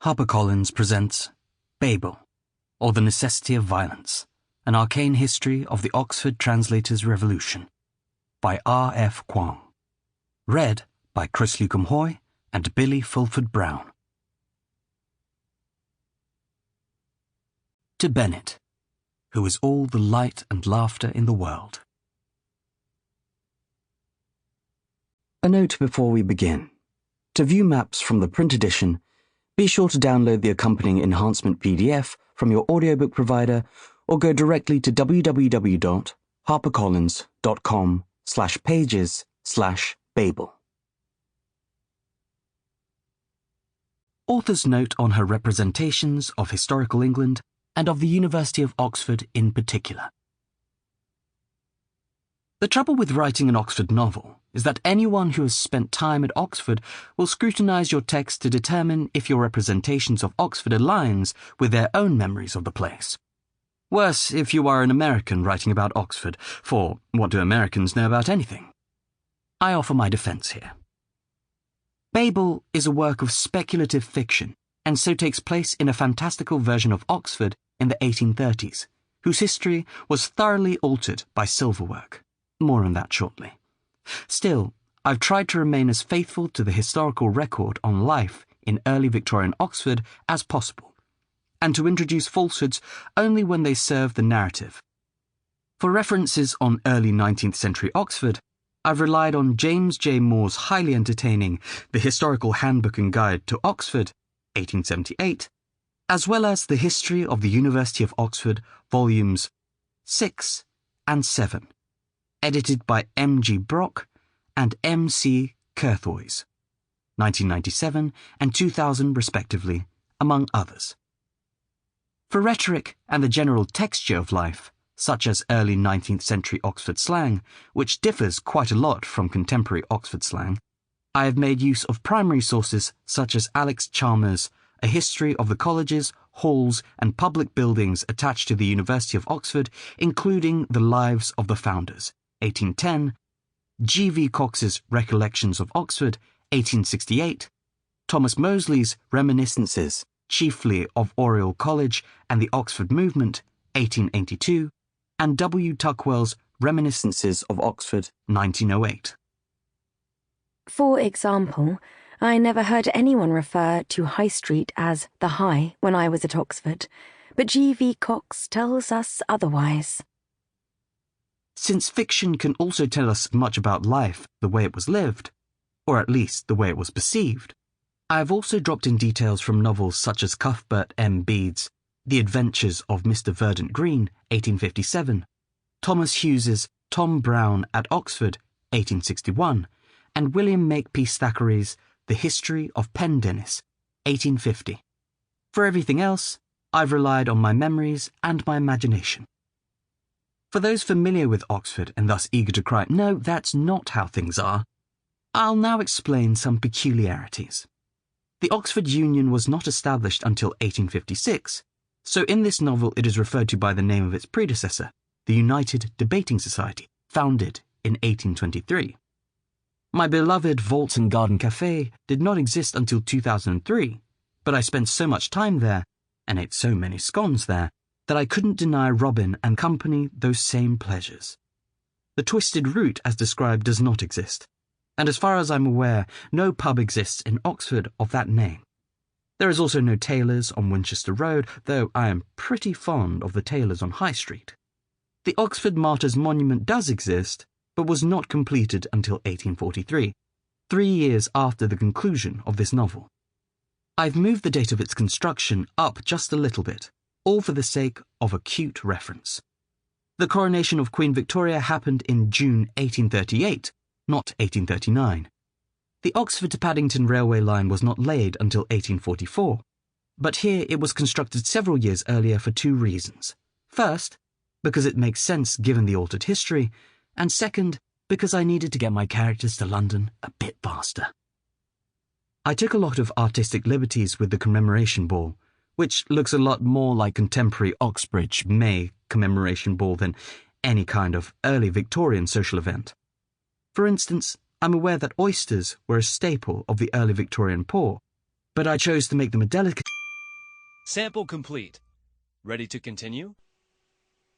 HarperCollins presents Babel, or The Necessity of Violence, an arcane history of the Oxford Translators' Revolution, by R.F. Kuang. Read by Chris Lukum-Hoy and Billie Fulford-Brown. To Bennett, who is all the light and laughter in the world. A note before we begin. To view maps from the print edition, be sure to download the accompanying enhancement PDF from your audiobook provider or go directly to www.harpercollins.com/pages/Babel. Author's note on her representations of historical England and of the University of Oxford in particular. The trouble with writing an Oxford novel is that anyone who has spent time at Oxford will scrutinise your text to determine if your representations of Oxford aligns with their own memories of the place. Worse if you are an American writing about Oxford, for what do Americans know about anything? I offer my defence here. Babel is a work of speculative fiction, and so takes place in a fantastical version of Oxford in the 1830s, whose history was thoroughly altered by silverwork. More on that shortly. Still, I've tried to remain as faithful to the historical record on life in early Victorian Oxford as possible, and to introduce falsehoods only when they serve the narrative. For references on early 19th century Oxford, I've relied on James J. Moore's highly entertaining The Historical Handbook and Guide to Oxford, 1878, as well as The History of the University of Oxford, volumes 6 and 7. Edited by M.G. Brock and M.C. Curthoys, 1997 and 2000 respectively, among others. For rhetoric and the general texture of life, such as early 19th century Oxford slang, which differs quite a lot from contemporary Oxford slang, I have made use of primary sources such as Alex Chalmers' A History of the Colleges, Halls and Public Buildings attached to the University of Oxford, including the Lives of the Founders, 1810, G.V. Cox's Recollections of Oxford, 1868, Thomas Mosley's Reminiscences, chiefly of Oriel College and the Oxford Movement, 1882, and W. Tuckwell's Reminiscences of Oxford, 1908. For example, I never heard anyone refer to High Street as the High when I was at Oxford, but G.V. Cox tells us otherwise. Since fiction can also tell us much about life the way it was lived, or at least the way it was perceived, I have also dropped in details from novels such as Cuthbert M. Bede's The Adventures of Mr. Verdant Green, 1857, Thomas Hughes's Tom Brown at Oxford, 1861, and William Makepeace Thackeray's The History of Pendennis, 1850. For everything else, I've relied on my memories and my imagination. For those familiar with Oxford and thus eager to cry, no, that's not how things are, I'll now explain some peculiarities. The Oxford Union was not established until 1856, so in this novel it is referred to by the name of its predecessor, the United Debating Society, founded in 1823. My beloved Vaults and Garden Café did not exist until 2003, but I spent so much time there, and ate so many scones there, that I couldn't deny Robin and company those same pleasures. The Twisted Route, as described, does not exist, and as far as I'm aware, no pub exists in Oxford of that name. There is also no Taylor's on Winchester Road, though I am pretty fond of the Taylor's on High Street. The Oxford Martyrs' Monument does exist, but was not completed until 1843, 3 years after the conclusion of this novel. I've moved the date of its construction up just a little bit, all for the sake of acute reference. The coronation of Queen Victoria happened in June 1838, not 1839. The Oxford to Paddington railway line was not laid until 1844, but here it was constructed several years earlier for 2 reasons. First, because it makes sense given the altered history, and second, because I needed to get my characters to London a bit faster. I took a lot of artistic liberties with the commemoration ball, which looks a lot more like contemporary Oxbridge May commemoration ball than any kind of early Victorian social event. For instance, I'm aware that oysters were a staple of the early Victorian poor, but I chose to make them a delicacy Sample complete. Ready to continue?